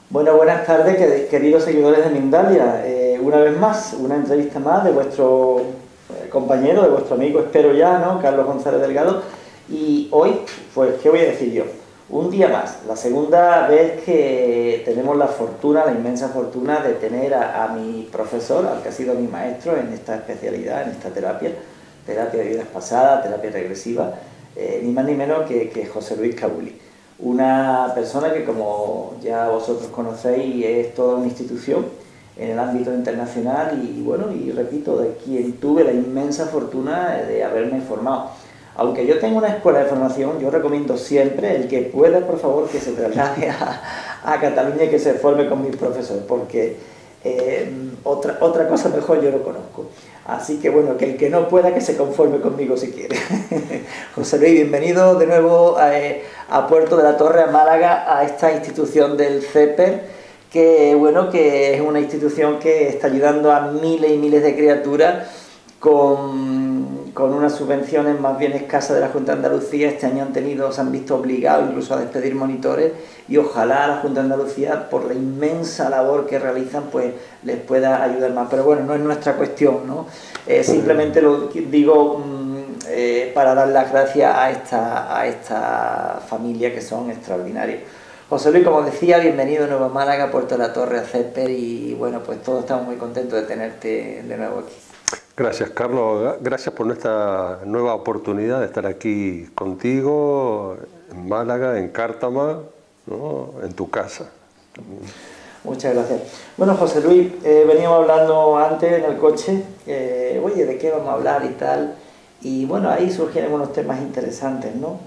Bueno, buenas tardes, queridos seguidores de Mindalia. Una vez más, una entrevista más de vuestro compañero, de vuestro amigo, espero ya, ¿no? Carlos González Delgado. Y hoy, pues, ¿qué voy a decir yo? Un día más, la segunda vez que tenemos la fortuna, la inmensa fortuna de tener a mi profesor, al que ha sido mi maestro en esta especialidad, en esta terapia de vidas pasadas, terapia regresiva, ni más ni menos que José Luis Cabuli. Una persona que, como ya vosotros conocéis, es toda una institución en el ámbito internacional y, bueno, y repito, de quien tuve la inmensa fortuna de haberme formado. Aunque yo tengo una escuela de formación, yo recomiendo siempre, el que pueda, por favor, que se traslade a Cataluña y que se forme con mis profesores, porque otra cosa mejor yo no conozco. Así que, bueno, que el que no pueda, que se conforme conmigo si quiere. José Luis, bienvenido de nuevo a Puerto de la Torre, a Málaga, a esta institución del CEPER, que, bueno, que es una institución que está ayudando a miles y miles de criaturas con unas subvenciones más bien escasas de la Junta de Andalucía. Este año se han visto obligados incluso a despedir monitores, y ojalá la Junta de Andalucía, por la inmensa labor que realizan, pues les pueda ayudar más. Pero bueno, no es nuestra cuestión, ¿no? Simplemente lo digo para dar las gracias a esta familia, que son extraordinarios. José Luis, como decía, bienvenido de nuevo a Málaga, Puerto de la Torre, a CEPER, y bueno, pues todos estamos muy contentos de tenerte de nuevo aquí. Gracias, Carlos. Gracias por esta nueva oportunidad de estar aquí contigo, en Málaga, en Cártama, ¿no? En tu casa. Muchas gracias. Bueno, José Luis, veníamos hablando antes en el coche, oye, ¿de qué vamos a hablar y tal? Y bueno, ahí surgieron unos temas interesantes, ¿no?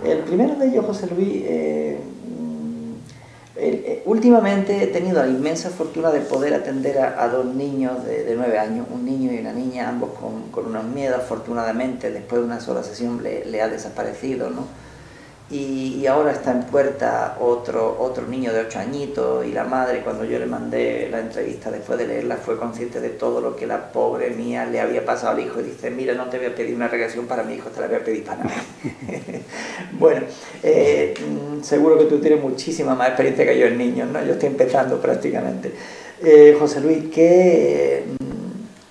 El primero de ellos, José Luis, últimamente he tenido la inmensa fortuna de poder atender a dos niños de 9 años, un niño y una niña, ambos con unos miedos. Afortunadamente, después de una sola sesión le ha desaparecido, ¿no? Y ahora está en puerta otro niño de 8 añitos, y la madre, cuando yo le mandé la entrevista después de leerla, fue consciente de todo lo que la pobre mía le había pasado al hijo, y dice: mira, no te voy a pedir una regresión para mi hijo, te la voy a pedir para nada. Bueno, seguro que tú tienes muchísima más experiencia que yo en niños, ¿no? Yo estoy empezando prácticamente. José Luis, ¿qué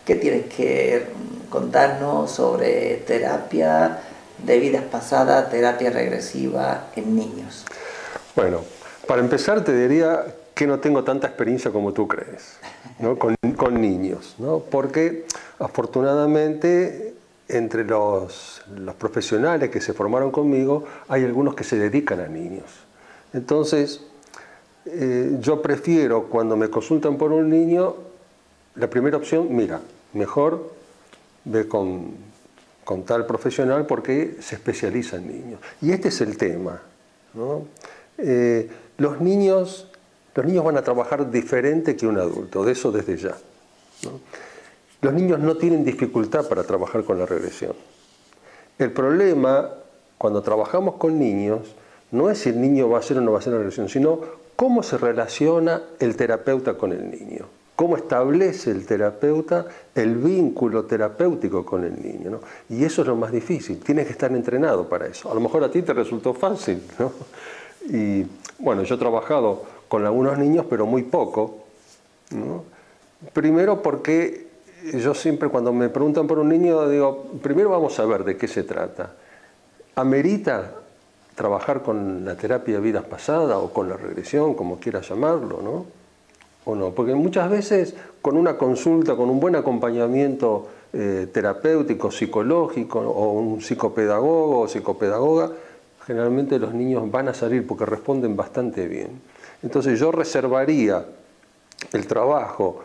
tienes que contarnos sobre terapia de vidas pasadas, terapia regresiva en niños? Bueno, para empezar te diría que no tengo tanta experiencia como tú crees, ¿no? con niños, ¿no? Porque afortunadamente entre los profesionales que se formaron conmigo hay algunos que se dedican a niños. Entonces, yo prefiero, cuando me consultan por un niño, la primera opción: mira, mejor ve con tal profesional porque se especializa en niños. Y este es el tema, ¿no? Los niños van a trabajar diferente que un adulto, de eso desde ya, ¿no? Los niños no tienen dificultad para trabajar con la regresión. El problema, cuando trabajamos con niños, no es si el niño va a hacer o no va a hacer la regresión, sino cómo se relaciona el terapeuta con el niño. Cómo establece el terapeuta el vínculo terapéutico con el niño, ¿no? Y eso es lo más difícil, tienes que estar entrenado para eso. A lo mejor a ti te resultó fácil, ¿no? Y bueno, yo he trabajado con algunos niños, pero muy poco, ¿no? Primero porque yo siempre, cuando me preguntan por un niño, digo, primero vamos a ver de qué se trata. ¿Amerita trabajar con la terapia de vidas pasadas o con la regresión, como quieras llamarlo, ¿no? ¿O no? Porque muchas veces con una consulta, con un buen acompañamiento terapéutico, psicológico, o un psicopedagogo o psicopedagoga, generalmente los niños van a salir porque responden bastante bien. Entonces yo reservaría el trabajo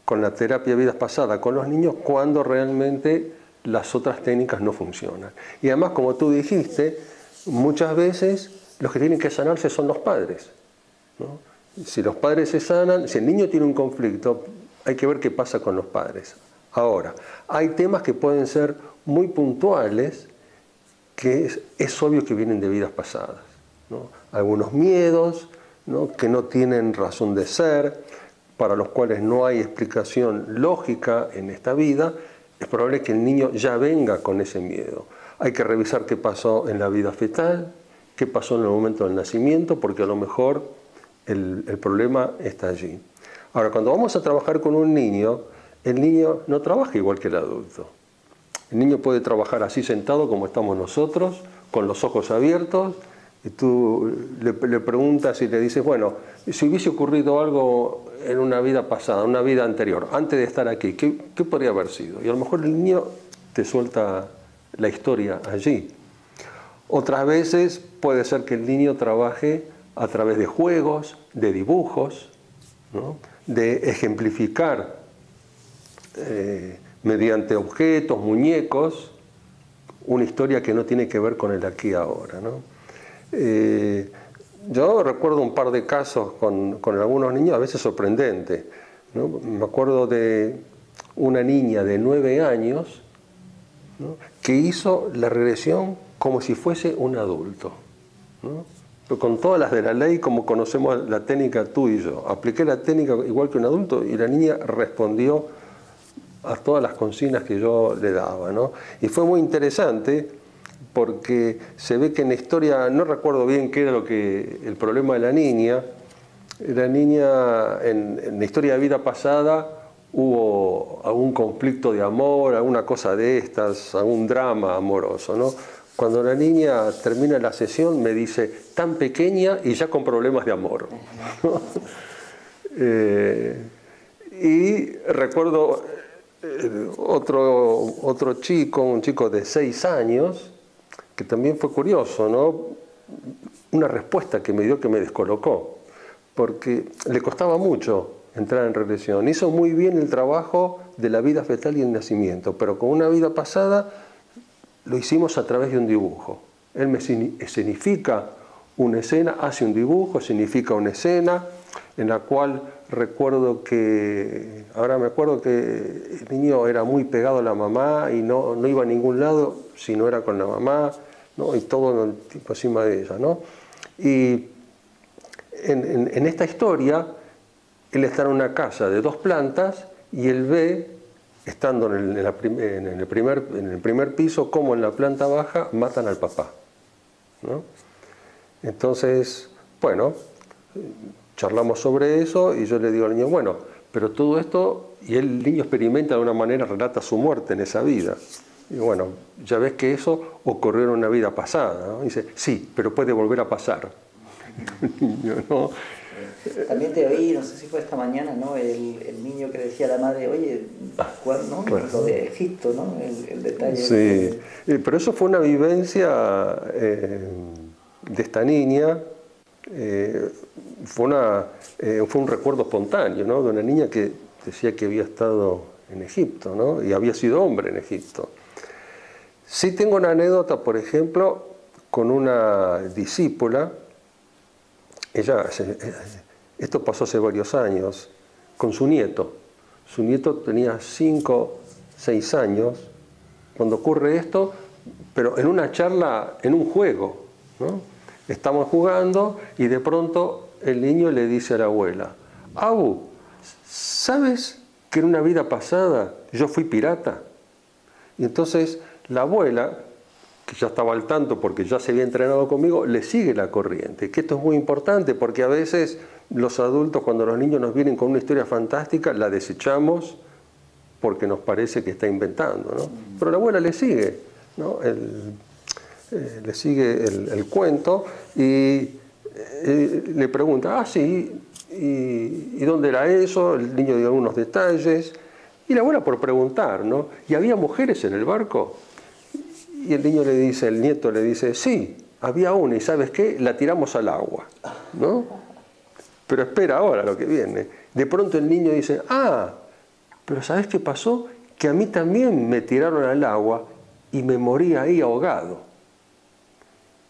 con la terapia de vidas pasadas con los niños cuando realmente las otras técnicas no funcionan. Y además, como tú dijiste, muchas veces los que tienen que sanarse son los padres, ¿no? Si los padres se sanan, si el niño tiene un conflicto, hay que ver qué pasa con los padres. Ahora, hay temas que pueden ser muy puntuales, que es obvio que vienen de vidas pasadas, ¿no? Algunos miedos, ¿no? Que no tienen razón de ser, para los cuales no hay explicación lógica en esta vida, es probable que el niño ya venga con ese miedo. Hay que revisar qué pasó en la vida fetal, qué pasó en el momento del nacimiento, porque a lo mejor el problema está allí. Ahora, cuando vamos a trabajar con un niño, el niño no trabaja igual que el adulto. El niño puede trabajar así sentado como estamos nosotros, con los ojos abiertos, y tú le preguntas y le dices, bueno, si hubiese ocurrido algo en una vida pasada, una vida anterior, antes de estar aquí, ¿qué podría haber sido? Y a lo mejor el niño te suelta la historia allí. Otras veces puede ser que el niño trabaje a través de juegos, de dibujos, ¿no? De ejemplificar mediante objetos, muñecos, una historia que no tiene que ver con el aquí y ahora, ¿no? Yo recuerdo un par de casos con algunos niños, a veces sorprendentes, ¿no? Me acuerdo de una niña de 9 años, ¿no? Que hizo la regresión como si fuese un adulto, ¿no? Pero con todas las de la ley, como conocemos la técnica tú y yo. Apliqué la técnica igual que un adulto y la niña respondió a todas las consignas que yo le daba, ¿no? Y fue muy interesante porque se ve que en la historia, no recuerdo bien qué era el problema de la niña. La niña, en la historia de vida pasada, hubo algún conflicto de amor, alguna cosa de estas, algún drama amoroso, ¿no? Cuando la niña termina la sesión me dice, tan pequeña y ya con problemas de amor. Y recuerdo otro chico, un chico de 6 años, que también fue curioso, ¿no? Una respuesta que me dio que me descolocó, porque le costaba mucho entrar en regresión. Hizo muy bien el trabajo de la vida fetal y el nacimiento, pero con una vida pasada lo hicimos a través de un dibujo. Él me escenifica una escena, hace un dibujo, escenifica una escena en la cual ahora me acuerdo que el niño era muy pegado a la mamá y no iba a ningún lado si no era con la mamá, ¿no? Y todo el tiempo encima de ella, ¿no? Y en esta historia, él está en una casa de 2 plantas y él ve, estando en el primer piso, como en la planta baja matan al papá, ¿no? Entonces, bueno, charlamos sobre eso y yo le digo al niño, bueno, pero todo esto, y el niño experimenta de una manera, relata su muerte en esa vida. Y bueno, ya ves que eso ocurrió en una vida pasada, ¿no? Y dice, sí, pero puede volver a pasar. ¿No? También te oí, no sé si fue esta mañana, ¿no? El niño que decía a la madre, oye, ¿no? Claro. Lo de Egipto, ¿no? El detalle. Sí, pero eso fue una vivencia de esta niña. Fue un recuerdo espontáneo, ¿no? De una niña que decía que había estado en Egipto, ¿no? Y había sido hombre en Egipto. Sí tengo una anécdota, por ejemplo, con una discípula. Esto pasó hace varios años, con su nieto. Su nieto tenía 5, 6 años cuando ocurre esto, pero en una charla, en un juego, ¿no? Estamos jugando y de pronto el niño le dice a la abuela, Abu, ¿sabes que en una vida pasada yo fui pirata? Y entonces la abuela, que ya estaba al tanto porque ya se había entrenado conmigo, le sigue la corriente. Que esto es muy importante porque a veces los adultos, cuando los niños nos vienen con una historia fantástica, la desechamos porque nos parece que está inventando, ¿no? Pero la abuela le sigue, ¿no? Le sigue el cuento y le pregunta, sí, ¿y dónde era eso? El niño dio algunos detalles y la abuela por preguntar, ¿no? ¿Y había mujeres en el barco? Y el nieto le dice, sí, había una y ¿sabes qué? La tiramos al agua, ¿no? Pero espera ahora lo que viene. De pronto el niño dice, pero ¿sabes qué pasó? Que a mí también me tiraron al agua y me morí ahí ahogado.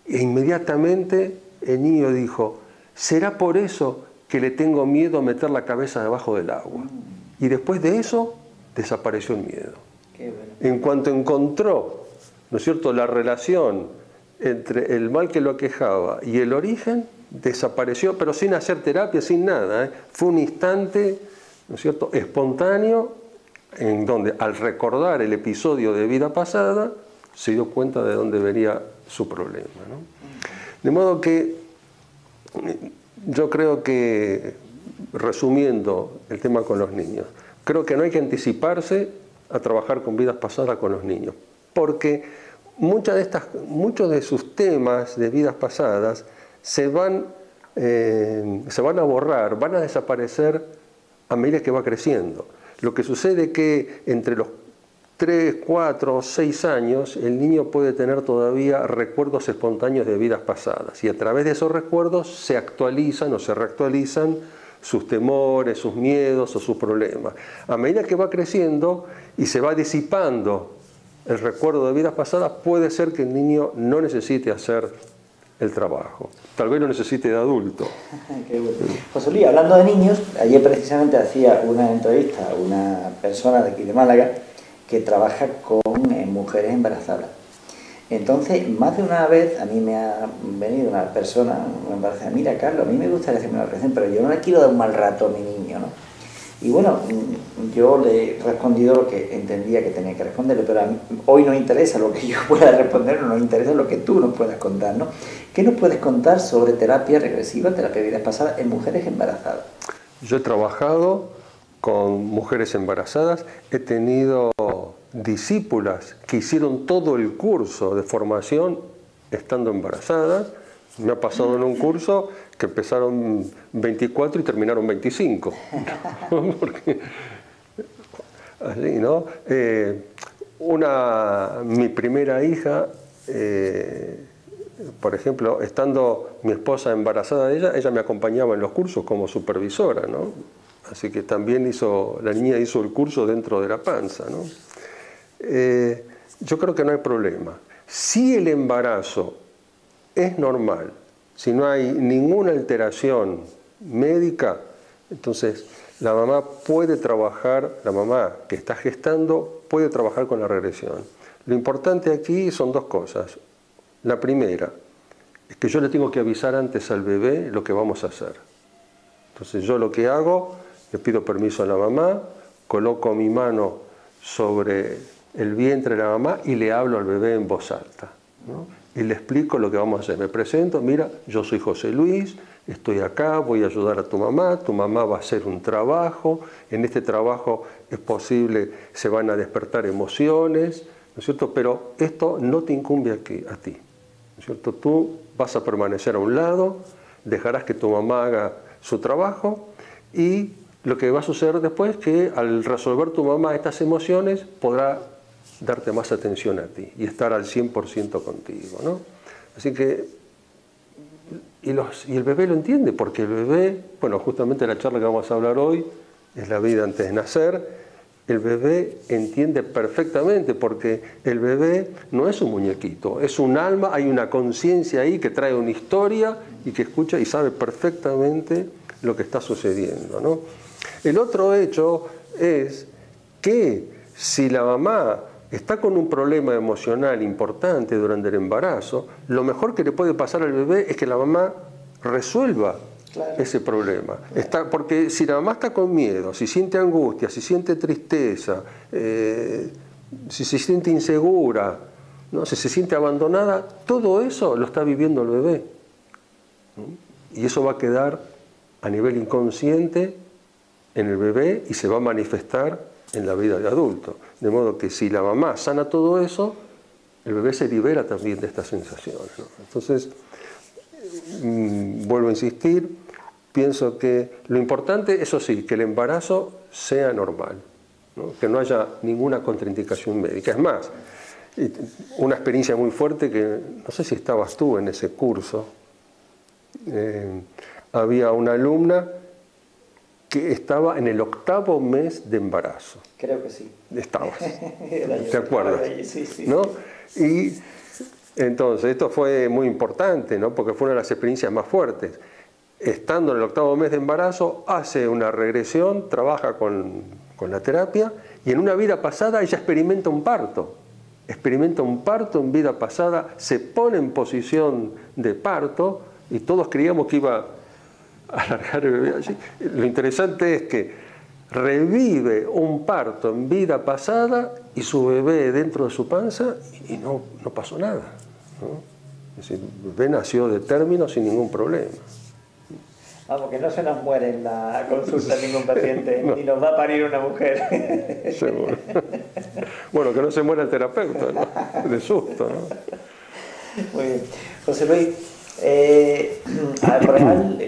E inmediatamente el niño dijo, ¿será por eso que le tengo miedo a meter la cabeza debajo del agua? Y después de eso desapareció el miedo. Qué bueno. En cuanto encontró, ¿no es cierto?, la relación entre el mal que lo aquejaba y el origen, desapareció, pero sin hacer terapia, sin nada, ¿eh? Fue un instante, ¿no es cierto?, espontáneo, en donde al recordar el episodio de vida pasada se dio cuenta de dónde venía su problema, ¿no? De modo que yo creo que, resumiendo el tema con los niños, creo que no hay que anticiparse a trabajar con vidas pasadas con los niños, porque muchos de sus temas de vidas pasadas se van a borrar, van a desaparecer a medida que va creciendo. Lo que sucede es que entre los 3, 4, 6 años el niño puede tener todavía recuerdos espontáneos de vidas pasadas y a través de esos recuerdos se actualizan o se reactualizan sus temores, sus miedos o sus problemas. A medida que va creciendo y se va disipando el recuerdo de vidas pasadas, puede ser que el niño no necesite hacer el trabajo. Tal vez lo necesite de adulto. Qué bueno. José Luis, hablando de niños, ayer precisamente hacía una entrevista a una persona de aquí de Málaga que trabaja con mujeres embarazadas. Entonces, más de una vez a mí me ha venido una persona embarazada, mira Carlos, a mí me gustaría hacerme una operación, pero yo no le quiero dar un mal rato a mi niño, ¿no? Y bueno, yo le he respondido lo que entendía que tenía que responderle, pero hoy nos interesa lo que yo pueda responder, no nos interesa lo que tú nos puedas contar, ¿no? ¿Qué nos puedes contar sobre terapia regresiva, terapia de vidas pasadas en mujeres embarazadas? Yo he trabajado con mujeres embarazadas, he tenido discípulas que hicieron todo el curso de formación estando embarazadas. Me ha pasado en un curso que empezaron 24 y terminaron 25. Porque, así, ¿no? Mi primera hija, por ejemplo, estando mi esposa embarazada de ella me acompañaba en los cursos como supervisora, ¿no? Así que también la niña hizo el curso dentro de la panza, ¿no? Yo creo que no hay problema. Si el embarazo es normal, si no hay ninguna alteración médica, entonces la mamá puede trabajar, la mamá que está gestando puede trabajar con la regresión. Lo importante aquí son dos cosas. La primera es que yo le tengo que avisar antes al bebé lo que vamos a hacer. Entonces yo lo que hago, le pido permiso a la mamá, coloco mi mano sobre el vientre de la mamá y le hablo al bebé en voz alta, ¿no? Y le explico lo que vamos a hacer. Me presento, mira, yo soy José Luis, estoy acá, voy a ayudar a tu mamá va a hacer un trabajo, en este trabajo es posible, se van a despertar emociones, ¿no es cierto? Pero esto no te incumbe a ti, ¿no es cierto? Tú vas a permanecer a un lado, dejarás que tu mamá haga su trabajo y lo que va a suceder después es que al resolver tu mamá estas emociones podrá darte más atención a ti y estar al 100% contigo, ¿no? Así que, y el bebé lo entiende, porque el bebé, bueno, justamente la charla que vamos a hablar hoy es la vida antes de nacer. El bebé entiende perfectamente, porque el bebé no es un muñequito, es un alma, hay una conciencia ahí que trae una historia y que escucha y sabe perfectamente lo que está sucediendo, ¿no? El otro hecho es que si la mamá está con un problema emocional importante durante el embarazo, lo mejor que le puede pasar al bebé es que la mamá resuelva ese problema. Porque si la mamá está con miedo, si siente angustia, si siente tristeza, si se siente insegura, ¿no? Si se siente abandonada, todo eso lo está viviendo el bebé, ¿no? Y eso va a quedar a nivel inconsciente en el bebé y se va a manifestar en la vida de adulto. De modo que si la mamá sana todo eso, el bebé se libera también de estas sensaciones, ¿no? Entonces, vuelvo a insistir, pienso que lo importante, eso sí, que el embarazo sea normal, ¿no? Que no haya ninguna contraindicación médica. Es más, una experiencia muy fuerte que, no sé si estabas tú en ese curso, había una alumna que estaba en el 8º mes de embarazo. Creo que sí. Estabas. ¿Te acuerdas? Sí, sí. ¿No? Y entonces esto fue muy importante, ¿no? Porque fue una de las experiencias más fuertes. Estando en el 8º mes de embarazo, hace una regresión, trabaja con la terapia y en una vida pasada ella experimenta un parto. Experimenta un parto en vida pasada, se pone en posición de parto y todos creíamos que iba a alargar el bebé allí. Lo interesante es que revive un parto en vida pasada y su bebé dentro de su panza y no pasó nada, ¿no? Es decir, el bebé nació de término sin ningún problema. Vamos, que no se nos muere en la consulta ningún paciente, no. Ni nos va a parir una mujer. Seguro. Bueno, que no se muera el terapeuta, ¿no? De susto, ¿no? Muy bien. José Luis,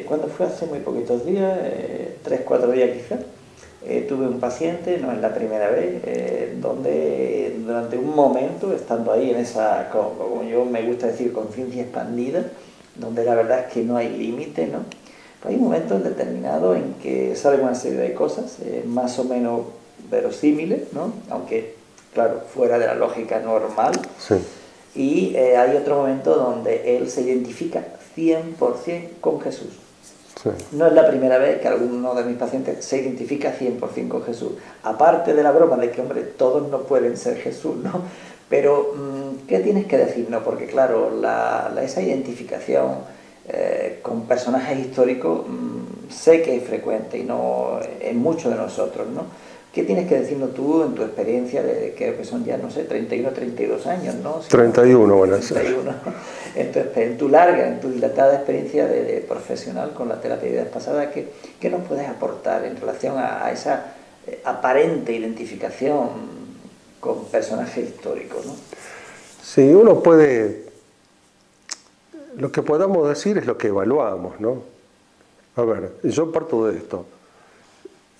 ¿cuándo fue? Hace muy poquitos días, 3, 4 días quizás, tuve un paciente, no es la primera vez, donde durante un momento, estando ahí en esa, como yo me gusta decir, conciencia expandida, donde la verdad es que no hay límite, ¿no? Hay un momento determinado en que salen una serie de cosas más o menos verosímiles, ¿no? Aunque, claro, fuera de la lógica normal. Sí. Y hay otro momento donde él se identifica 100% con Jesús. Sí. No es la primera vez que alguno de mis pacientes se identifica 100% con Jesús. Aparte de la broma de que, hombre, todos no pueden ser Jesús, ¿no? Pero, ¿qué tienes que decirnos? Porque, claro, esa identificación con personajes históricos sé que es frecuente y no en muchos de nosotros, ¿no? ¿Qué tienes que decirnos tú en tu experiencia de creo que son ya, no sé, 31, 32 años, ¿no? 31, bueno, 31. En tu larga, en tu dilatada experiencia de profesional con la terapia de vidas pasadas, ¿qué nos puedes aportar en relación a esa aparente identificación con personajes históricos, ¿no? Sí, uno puede... Lo que podamos decir es lo que evaluamos, ¿no? A ver, yo parto de esto.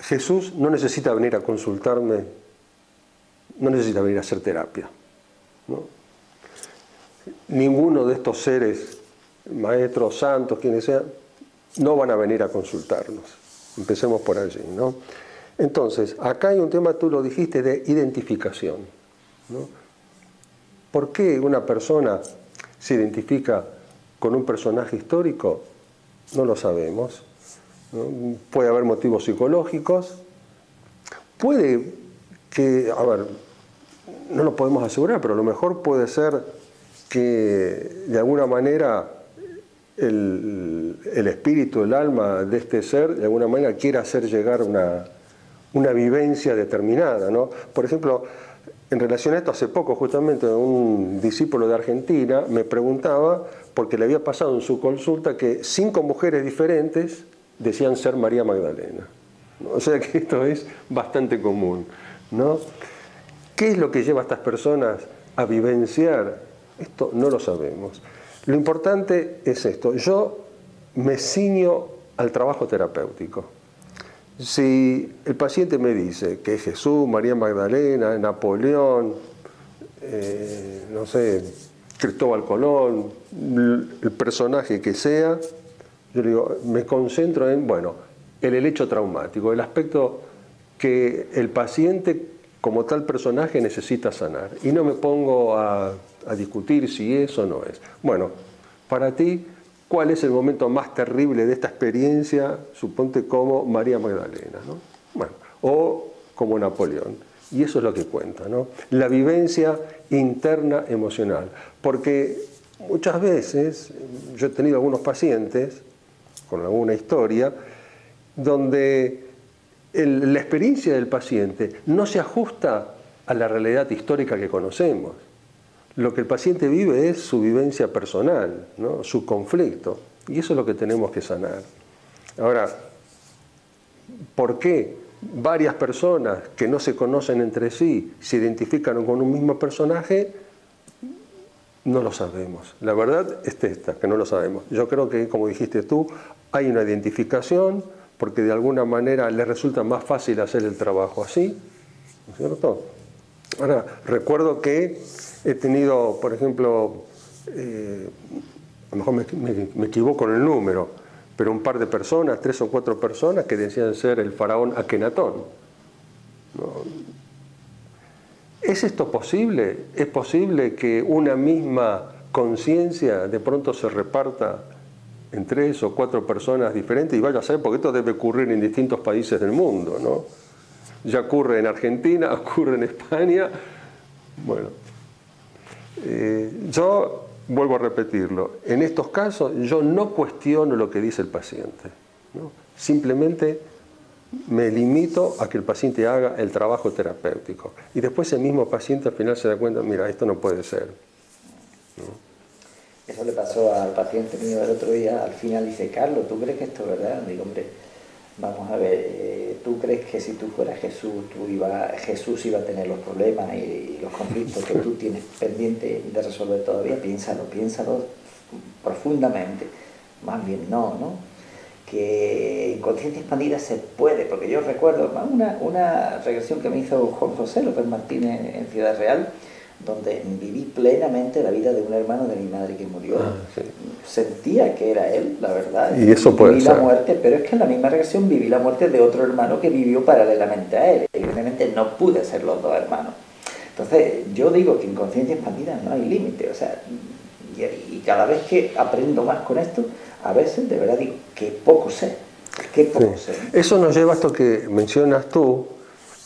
Jesús no necesita venir a consultarme, no necesita venir a hacer terapia, ¿no? Ninguno de estos seres, maestros, santos, quienes sean, no van a venir a consultarnos. Empecemos por allí, ¿no? Entonces, acá hay un tema, tú lo dijiste, de identificación, ¿no? ¿Por qué una persona se identifica con un personaje histórico? No lo sabemos, ¿no? Puede haber motivos psicológicos, puede que, a ver, no lo podemos asegurar, pero a lo mejor puede ser que de alguna manera el espíritu, el alma de este ser, de alguna manera quiera hacer llegar una vivencia determinada, ¿no? Por ejemplo, en relación a esto, hace poco justamente un discípulo de Argentina me preguntaba, porque le había pasado en su consulta, que 5 mujeres diferentes decían ser María Magdalena, ¿no? O sea que esto es bastante común, ¿no? ¿Qué es lo que lleva a estas personas a vivenciar? Esto no lo sabemos. Lo importante es esto. Yo me ciño al trabajo terapéutico. Si el paciente me dice que es Jesús, María Magdalena, Napoleón, no sé, Cristóbal Colón, el personaje que sea, yo le digo, me concentro en, bueno, el hecho traumático, el aspecto que el paciente como tal personaje necesita sanar. Y no me pongo a discutir si es o no es. Bueno, para ti, ¿cuál es el momento más terrible de esta experiencia? Suponte como María Magdalena, ¿no? Bueno, o como Napoleón. Y eso es lo que cuenta, ¿no? La vivencia interna emocional. Porque muchas veces, yo he tenido algunos pacientes con alguna historia, donde la experiencia del paciente no se ajusta a la realidad histórica que conocemos. Lo que el paciente vive es su vivencia personal, ¿no? Su conflicto. Y eso es lo que tenemos que sanar. Ahora, ¿por qué varias personas que no se conocen entre sí se identifican con un mismo personaje? No lo sabemos. La verdad es esta, que no lo sabemos. Yo creo que, como dijiste tú, hay una identificación porque de alguna manera les resulta más fácil hacer el trabajo así, ¿no es cierto? Ahora, recuerdo que he tenido, por ejemplo, a lo mejor me equivoco en el número, pero un par de personas, 3 o 4 personas que decían ser el faraón Akenatón, ¿no? ¿Es esto posible? ¿Es posible que una misma conciencia de pronto se reparta en 3 o 4 personas diferentes? Y vaya a ser, porque esto debe ocurrir en distintos países del mundo, ¿no? Ya ocurre en Argentina, ocurre en España. Bueno, yo vuelvo a repetirlo. En estos casos yo no cuestiono lo que dice el paciente, ¿no? Simplemente me limito a que el paciente haga el trabajo terapéutico. Y después el mismo paciente al final se da cuenta, mira, esto no puede ser, ¿no? Eso le pasó al paciente mío el otro día. Al final dice, Carlos, ¿tú crees que esto es verdad? Digo, hombre, vamos a ver, ¿tú crees que si tú fueras Jesús, Jesús iba a tener los problemas y los conflictos que tú tienes pendiente de resolver todavía? Piénsalo profundamente. Más bien no. Que en conciencia expandida se puede, porque yo recuerdo una regresión que me hizo Juan José López Martínez en Ciudad Real, donde viví plenamente la vida de un hermano de mi madre que murió. Sí. Sentía que era él, la verdad. Y eso puede viví ser. la muerte, pero es que en la misma regresión viví la muerte de otro hermano que vivió paralelamente a él. Evidentemente no pude ser los dos hermanos. Entonces, yo digo que en conciencia expandida no hay límite. O sea, y cada vez que aprendo más con esto, a veces de verdad digo que poco sé. Que poco sé. Eso nos lleva a esto que mencionas tú,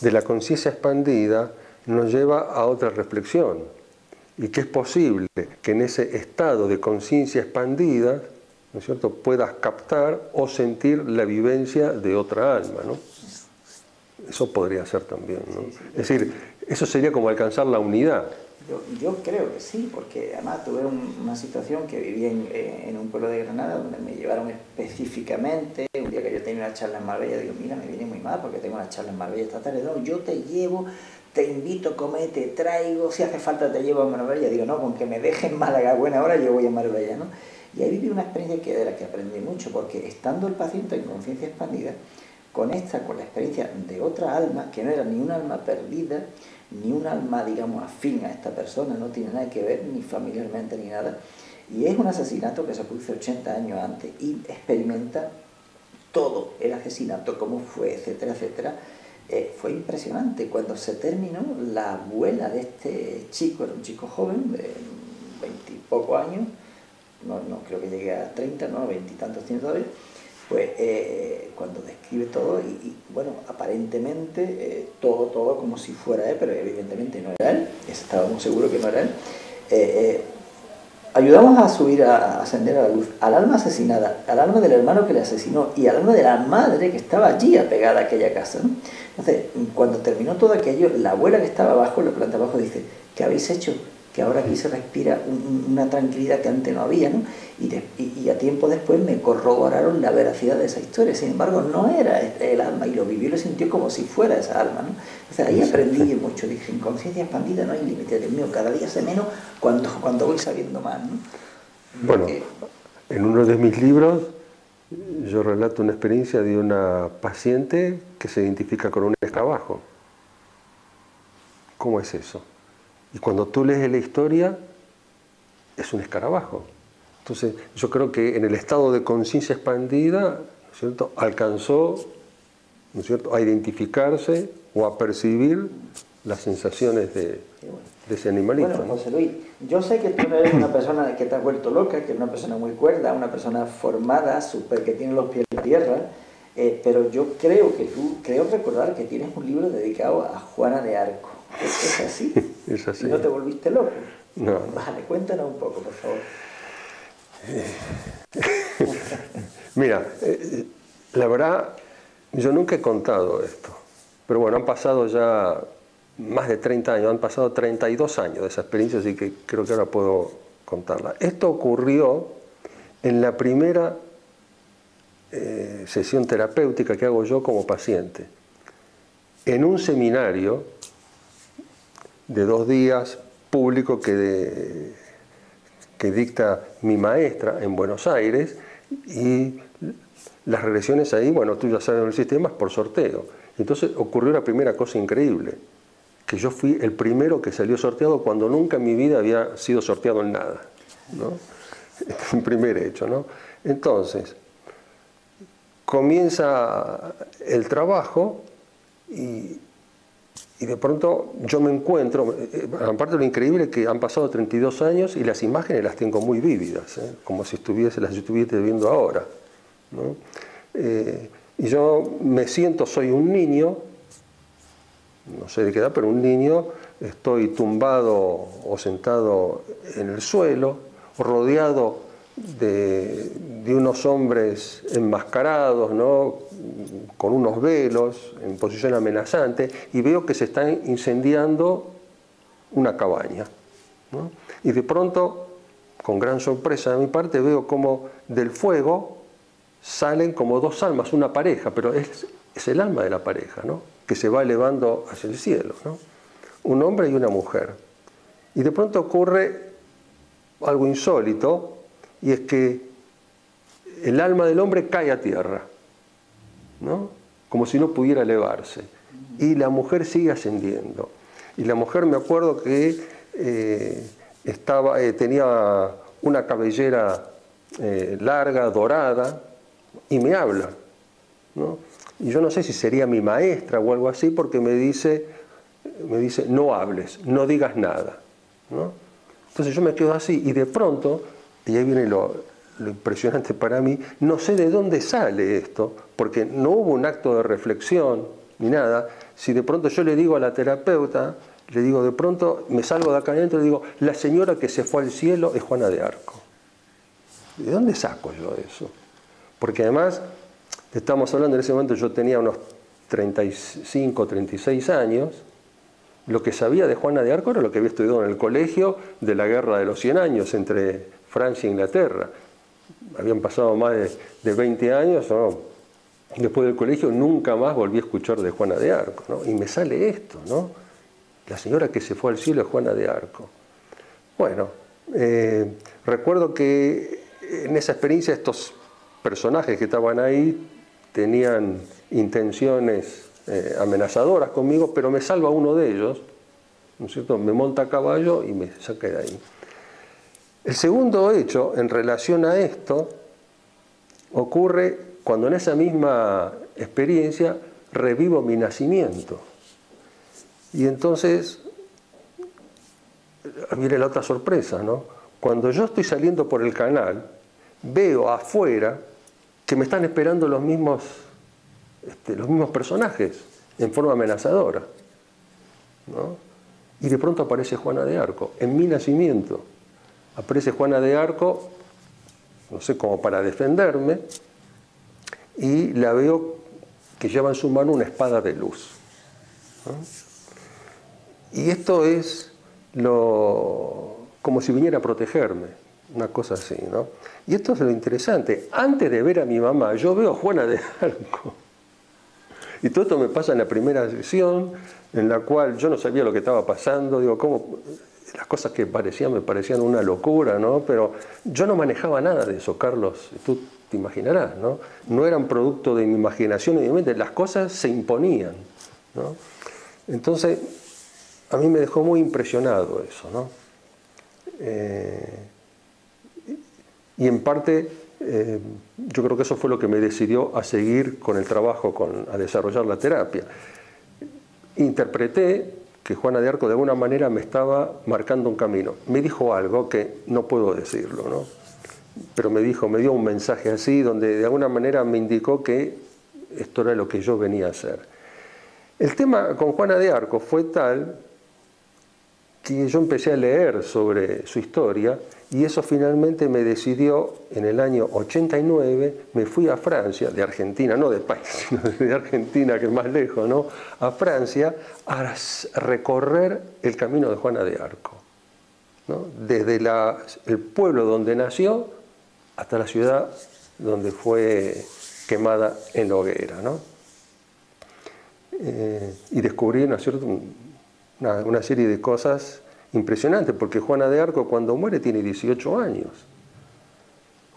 de la conciencia expandida, nos lleva a otra reflexión, y que es posible que en ese estado de conciencia expandida, ¿no es cierto?, puedas captar o sentir la vivencia de otra alma, ¿no? Eso podría ser también, ¿no? Sí. Es decir, eso sería como alcanzar la unidad. Yo creo que sí, porque además tuve una situación que viví en un pueblo de Granada donde me llevaron específicamente, un día que yo tenía una charla en Marbella, digo, mira, me viene muy mal porque tengo una charla en Marbella esta tarde, no, yo te llevo, te invito a comer, te traigo, si hace falta te llevo a Marbella, digo, no, con que me dejen Málaga a buena hora yo voy a Marbella, ¿no? Y ahí viví una experiencia de la que aprendí mucho, porque estando el paciente en conciencia expandida, conecta con la experiencia de otra alma, que no era ni un alma perdida, ni un alma, digamos, afín a esta persona, no tiene nada que ver, ni familiarmente, ni nada. Y es un asesinato que se produce 80 años antes y experimenta todo el asesinato, cómo fue, etcétera, etcétera. Fue impresionante. Cuando se terminó, la abuela de este chico, era un chico joven, de 20 y pocos años, no creo que llegue a 30, no, 20 y tantos tiene todavía, pues cuando describe todo, y bueno, aparentemente todo como si fuera él, pero evidentemente no era él, estábamos seguros que no era él. Ayudamos a subir, a ascender a la luz al alma asesinada, al alma del hermano que le asesinó y al alma de la madre que estaba allí apegada a aquella casa, ¿no? Entonces, cuando terminó todo aquello, la abuela que estaba abajo, en la planta abajo, dice, ¿qué habéis hecho? Que ahora aquí se respira una tranquilidad que antes no había, ¿no? Y a tiempo después me corroboraron la veracidad de esa historia. Sin embargo, no era el alma, y lo vivió y lo sintió como si fuera esa alma, ¿no? O sea, ahí aprendí mucho. Dije, en conciencia expandida no hay límite, Dios mío, cada día sé menos cuando voy sabiendo más, ¿no? Bueno, en uno de mis libros yo relato una experiencia de una paciente que se identifica con un escarabajo. ¿Cómo es eso? Y cuando tú lees la historia, es un escarabajo. Entonces, yo creo que en el estado de conciencia expandida, ¿no es cierto?, alcanzó, ¿no es cierto?, a identificarse o a percibir las sensaciones de ese animalito. Bueno, ¿no? José Luis, yo sé que tú no eres una persona que te has vuelto loca, que eres una persona muy cuerda, una persona formada, súper, que tiene los pies en la tierra, pero yo creo recordar que tienes un libro dedicado a Juana de Arco. ¿Es así? Es así. ¿Y no te volviste loco? No. Vale, cuéntanos un poco, por favor. Mira, la verdad, yo nunca he contado esto, pero bueno, han pasado ya más de 30 años, han pasado 32 años de esa experiencia, así que creo que ahora puedo contarla. Esto ocurrió en la primera sesión terapéutica que hago yo como paciente, en un seminario de 2 días público que dicta mi maestra en Buenos Aires, y las regresiones ahí, bueno, tú ya sabes el sistema, es por sorteo. Entonces ocurrió la primera cosa increíble, que yo fui el primero que salió sorteado cuando nunca en mi vida había sido sorteado en nada, ¿no? Este es un primer hecho, ¿no? Entonces, comienza el trabajo y de pronto yo me encuentro, aparte de lo increíble que han pasado 32 años y las imágenes las tengo muy vívidas, como si las estuviese viendo ahora, ¿no? Y yo me siento, soy un niño, no sé de qué edad, pero un niño, estoy tumbado o sentado en el suelo, rodeado de de unos hombres enmascarados, ¿no? Con unos velos, en posición amenazante, y veo que se está incendiando una cabaña, ¿no? Y de pronto, con gran sorpresa de mi parte, veo como del fuego salen como dos almas, una pareja, pero es el alma de la pareja, ¿no? Que se va elevando hacia el cielo, ¿no? Un hombre y una mujer. Y de pronto ocurre algo insólito, y es que el alma del hombre cae a tierra, ¿no? Como si no pudiera elevarse. Y la mujer sigue ascendiendo. Y la mujer, me acuerdo que tenía una cabellera larga, dorada, y me habla, ¿no? Y yo no sé si sería mi maestra o algo así, porque me dice, no hables, no digas nada, ¿no? Entonces yo me quedo así, y de pronto, y ahí viene lo impresionante para mí, no sé de dónde sale esto, porque no hubo un acto de reflexión ni nada. Si de pronto yo le digo a la terapeuta, le digo, de pronto me salgo de acá adentro y digo, la señora que se fue al cielo es Juana de Arco. ¿De dónde saco yo eso? Porque además, estamos hablando en ese momento, yo tenía unos 35, 36 años. Lo que sabía de Juana de Arco era lo que había estudiado en el colegio de la Guerra de los 100 años entre Francia e Inglaterra. Habían pasado más de 20 años, ¿no? Después del colegio nunca más volví a escuchar de Juana de Arco, ¿no? Y me sale esto, ¿no? La señora que se fue al cielo es Juana de Arco. Bueno, recuerdo que en esa experiencia estos personajes que estaban ahí tenían intenciones amenazadoras conmigo, pero me salva uno de ellos, ¿no es cierto? Me monta a caballo y me saca de ahí. El segundo hecho en relación a esto ocurre cuando en esa misma experiencia revivo mi nacimiento. Y entonces viene la otra sorpresa, ¿no? Cuando yo estoy saliendo por el canal, veo afuera que me están esperando los mismos personajes en forma amenazadora, ¿no? Y de pronto aparece Juana de Arco, en mi nacimiento. Aparece Juana de Arco, no sé, como para defenderme, y la veo que lleva en su mano una espada de luz, ¿no? Y esto es como si viniera a protegerme, una cosa así, ¿no? Y esto es lo interesante. Antes de ver a mi mamá, yo veo a Juana de Arco. Y todo esto me pasa en la primera sesión, en la cual yo no sabía lo que estaba pasando. Digo, ¿cómo? Las cosas que me parecían una locura, ¿no? Pero yo no manejaba nada de eso, Carlos. Tú te imaginarás, ¿no? No eran producto de mi imaginación y de mi mente. Las cosas se imponían, ¿no? Entonces, a mí me dejó muy impresionado eso, ¿no? Y en parte, yo creo que eso fue lo que me decidió a seguir con el trabajo, a desarrollar la terapia. Interpreté que Juana de Arco de alguna manera me estaba marcando un camino. Me dijo algo que no puedo decirlo, ¿no? Pero me dio un mensaje así, donde de alguna manera me indicó que esto era lo que yo venía a hacer. El tema con Juana de Arco fue tal que yo empecé a leer sobre su historia, y eso finalmente me decidió, en el año 89, me fui a Francia, de Argentina, no de país, sino de Argentina, que es más lejos, ¿no? A Francia, a recorrer el camino de Juana de Arco, ¿no? Desde el pueblo donde nació hasta la ciudad donde fue quemada en la hoguera, ¿no? Y descubrí una serie de cosas impresionantes, porque Juana de Arco cuando muere tiene 18 años.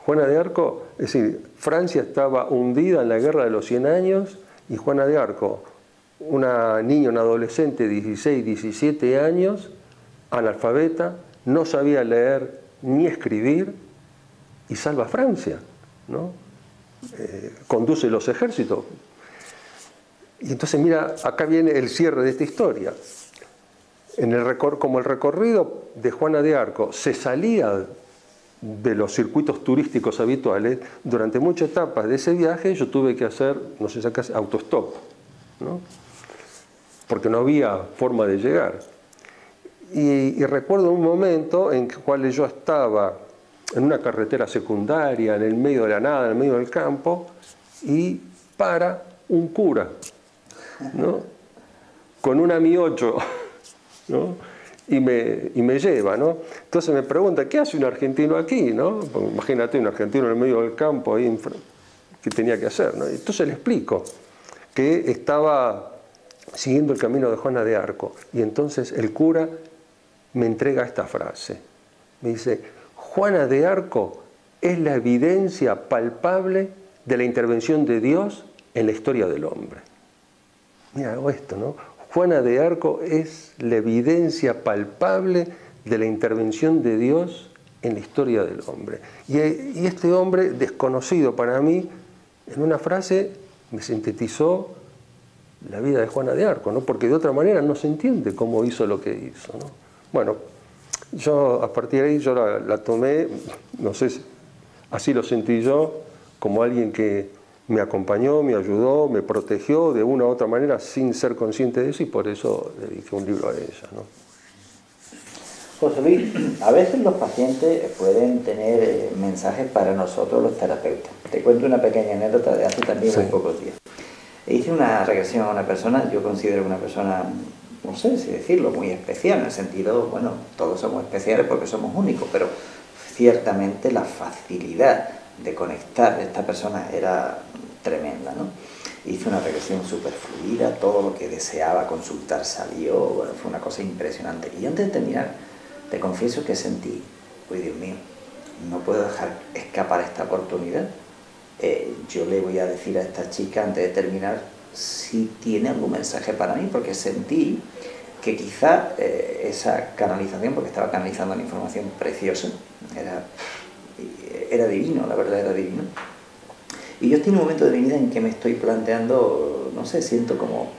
Juana de Arco, es decir, Francia estaba hundida en la Guerra de los 100 años, y Juana de Arco, una adolescente de 16, 17 años, analfabeta, no sabía leer ni escribir, y salva a Francia, ¿no? Conduce los ejércitos. Y entonces mira, acá viene el cierre de esta historia. Como el recorrido de Juana de Arco se salía de los circuitos turísticos habituales, durante muchas etapas de ese viaje yo tuve que hacer, no sé si acá, autostop, ¿no? Porque no había forma de llegar. Y recuerdo un momento en el cual yo estaba en una carretera secundaria, en el medio de la nada, en el medio del campo, y para un cura, ¿no? Con una Mi 8, ¿no? y me lleva, ¿no? Entonces me pregunta, ¿qué hace un argentino aquí, ¿no? Pues imagínate un argentino en el medio del campo, ahí, ¿qué tenía que hacer, ¿no? Entonces le explico que estaba siguiendo el camino de Juana de Arco, y entonces el cura me entrega esta frase. Me dice, Juana de Arco es la evidencia palpable de la intervención de Dios en la historia del hombre. Mira esto, ¿no? Juana de Arco es la evidencia palpable de la intervención de Dios en la historia del hombre. Y este hombre, desconocido para mí, en una frase me sintetizó la vida de Juana de Arco, ¿no? Porque de otra manera no se entiende cómo hizo lo que hizo, ¿no? Bueno, yo a partir de ahí yo la tomé, no sé, así lo sentí yo, como alguien que me acompañó, me ayudó, me protegió de una u otra manera sin ser consciente de eso, y por eso le dediqué un libro a ella, ¿no? José Luis, a veces los pacientes pueden tener mensajes para nosotros los terapeutas. Te cuento una pequeña anécdota de hace también muy pocos días. Hice una regresión a una persona, yo considero una persona, no sé si decirlo, muy especial, en el sentido, bueno, todos somos especiales porque somos únicos, pero ciertamente la facilidad de conectar de esta persona era tremenda, ¿no? Hice una regresión súper fluida, todo lo que deseaba consultar salió, bueno, fue una cosa impresionante. Y antes de terminar, te confieso que sentí, uy, Dios mío, no puedo dejar escapar esta oportunidad. Yo le voy a decir a esta chica antes de terminar si tiene algún mensaje para mí, porque sentí que quizá esa canalización, porque estaba canalizando una información preciosa, era divino, la verdad era divino. Y yo estoy en un momento de mi vida en que me estoy planteando, no sé, siento como,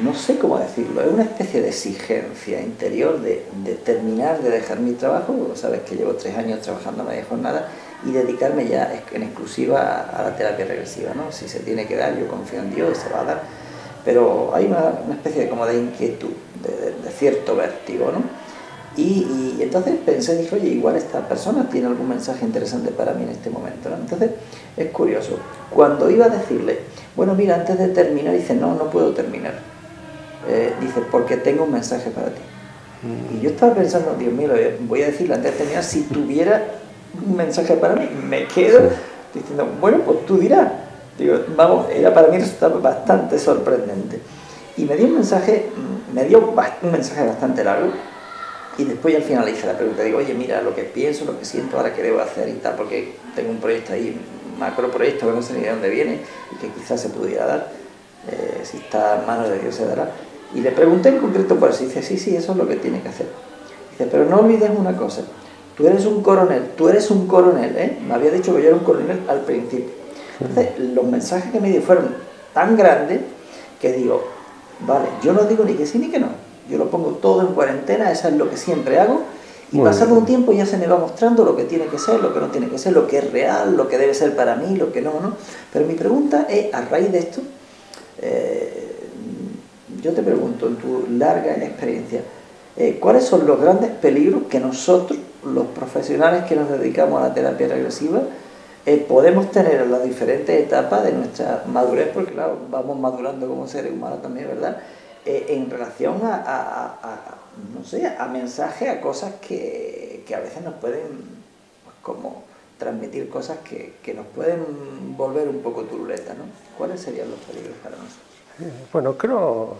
no sé cómo decirlo, es una especie de exigencia interior de terminar, de dejar mi trabajo. Sabes que llevo 3 años trabajando a media jornada, y dedicarme ya en exclusiva a la terapia regresiva, ¿no? Si se tiene que dar, yo confío en Dios, se va a dar, pero hay una especie como de inquietud, de cierto vértigo, ¿no? Y entonces pensé, dije, oye, igual esta persona tiene algún mensaje interesante para mí en este momento, ¿no? Entonces es curioso, cuando iba a decirle, bueno, mira, antes de terminar, dice, no puedo terminar, dice, porque tengo un mensaje para ti. Y yo estaba pensando, Dios mío, voy a decirle antes de terminar, si tuviera un mensaje para mí, me quedo diciendo, bueno, pues tú dirás. Digo, vamos, para mí resultaba bastante sorprendente. Y me dio un mensaje bastante largo, y después al final le hice la pregunta, digo, oye, mira, lo que pienso, lo que siento, ahora qué debo hacer y tal, porque tengo un proyecto ahí, un macro proyecto que no sé ni de dónde viene y que quizás se pudiera dar, si está en manos de Dios se dará. Y le pregunté en concreto por eso, y dice, sí, eso es lo que tiene que hacer. Dice, pero no olvides una cosa, tú eres un coronel, ¿eh? Me había dicho que yo era un coronel al principio. Entonces, los mensajes que me dio fueron tan grandes que digo, vale, yo no digo ni que sí ni que no, yo lo pongo todo en cuarentena, eso es lo que siempre hago, y pasado un tiempo ya se me va mostrando lo que tiene que ser, lo que no tiene que ser, lo que es real, lo que debe ser para mí, lo que no. Pero mi pregunta es, a raíz de esto, yo te pregunto, en tu larga experiencia, ¿cuáles son los grandes peligros que nosotros, los profesionales que nos dedicamos a la terapia regresiva, podemos tener en las diferentes etapas de nuestra madurez, porque claro, vamos madurando como seres humanos también, ¿verdad? En relación no sé, a mensajes, a cosas que a veces nos pueden, pues, como transmitir cosas que nos pueden volver un poco turuletas, ¿no? ¿Cuáles serían los peligros para nosotros? Bueno, creo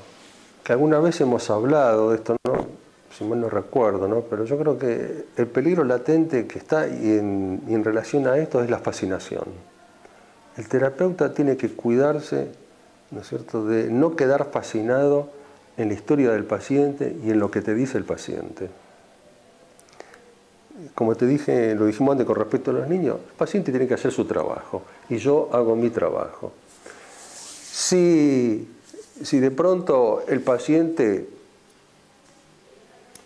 que alguna vez hemos hablado de esto, ¿no? Si mal no recuerdo, ¿no? Pero yo creo que el peligro latente que está y en relación a esto es la fascinación. El terapeuta tiene que cuidarse, ¿no es cierto?, de no quedar fascinado en la historia del paciente y en lo que te dice el paciente. Como te dije, lo dijimos antes con respecto a los niños, el paciente tiene que hacer su trabajo y yo hago mi trabajo. Si de pronto el paciente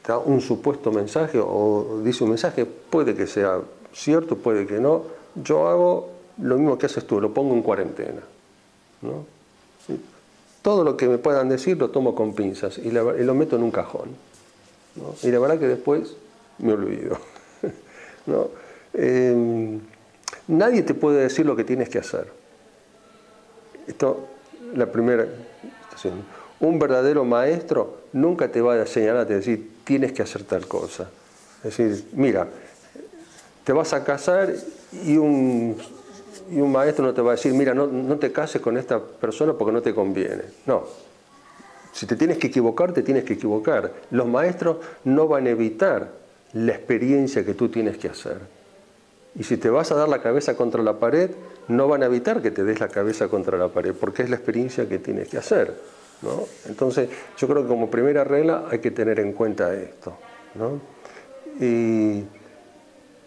da un supuesto mensaje o dice un mensaje, puede que sea cierto, puede que no, yo hago lo mismo que haces tú, lo pongo en cuarentena, ¿no? Todo lo que me puedan decir lo tomo con pinzas y lo meto en un cajón, ¿no? Y la verdad que después me olvido, ¿no? Nadie te puede decir lo que tienes que hacer. Esto, la primera estación. Un verdadero maestro nunca te va a señalar, te va a decir, tienes que hacer tal cosa. Es decir, mira, te vas a casar y un maestro no te va a decir, mira, no te cases con esta persona porque no te conviene. No. Si te tienes que equivocar, te tienes que equivocar. Los maestros no van a evitar la experiencia que tú tienes que hacer. Y si te vas a dar la cabeza contra la pared, no van a evitar que te des la cabeza contra la pared, porque es la experiencia que tienes que hacer, ¿no? Entonces, yo creo que como primera regla hay que tener en cuenta esto, ¿no? Y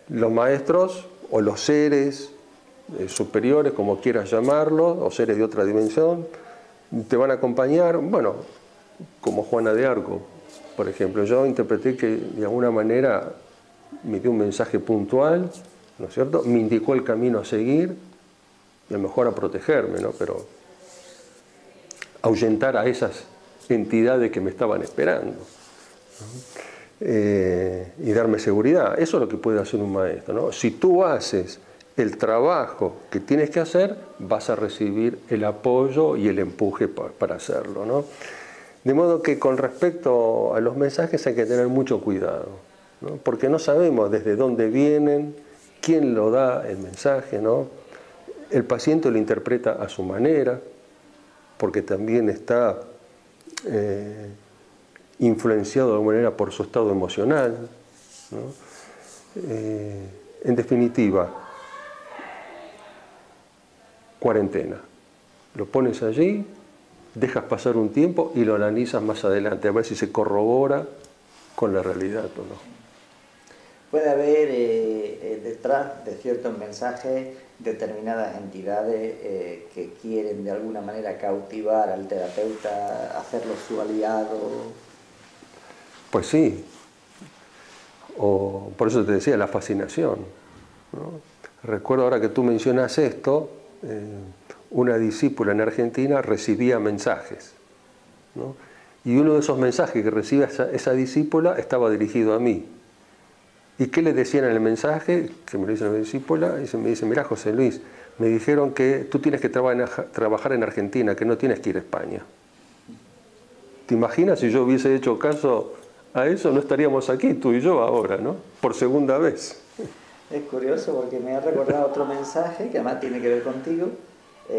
los maestros o los seres superiores, como quieras llamarlos, o seres de otra dimensión, te van a acompañar, bueno, como Juana de Arco, por ejemplo. Yo interpreté que de alguna manera me dio un mensaje puntual, ¿no es cierto? Me indicó el camino a seguir y a lo mejor a protegerme, ¿no? Pero ahuyentar a esas entidades que me estaban esperando, ¿no? Y darme seguridad. Eso es lo que puede hacer un maestro, ¿no? Si tú haces el trabajo que tienes que hacer, vas a recibir el apoyo y el empuje para hacerlo, ¿no? De modo que con respecto a los mensajes hay que tener mucho cuidado, ¿no? Porque no sabemos desde dónde vienen, quién lo da el mensaje, ¿no? El paciente lo interpreta a su manera, porque también está influenciado de alguna manera por su estado emocional, ¿no? En definitiva, cuarentena. Lo pones allí, dejas pasar un tiempo y lo analizas más adelante, a ver si se corrobora con la realidad o no. Puede haber detrás de ciertos mensajes determinadas entidades que quieren de alguna manera cautivar al terapeuta, hacerlo su aliado. Pues sí, o por eso te decía, la fascinación, ¿no? Recuerdo ahora que tú mencionas esto, una discípula en Argentina recibía mensajes, ¿no? Y uno de esos mensajes que recibía esa discípula estaba dirigido a mí. ¿Y qué le decían en el mensaje? Que me lo dice la discípula, y me dice, mirá José Luis, me dijeron que tú tienes que trabajar en Argentina, que no tienes que ir a España. ¿Te imaginas si yo hubiese hecho caso a eso? No estaríamos aquí, tú y yo ahora, ¿no? Por segunda vez. Es curioso porque me ha recordado otro mensaje que además tiene que ver contigo.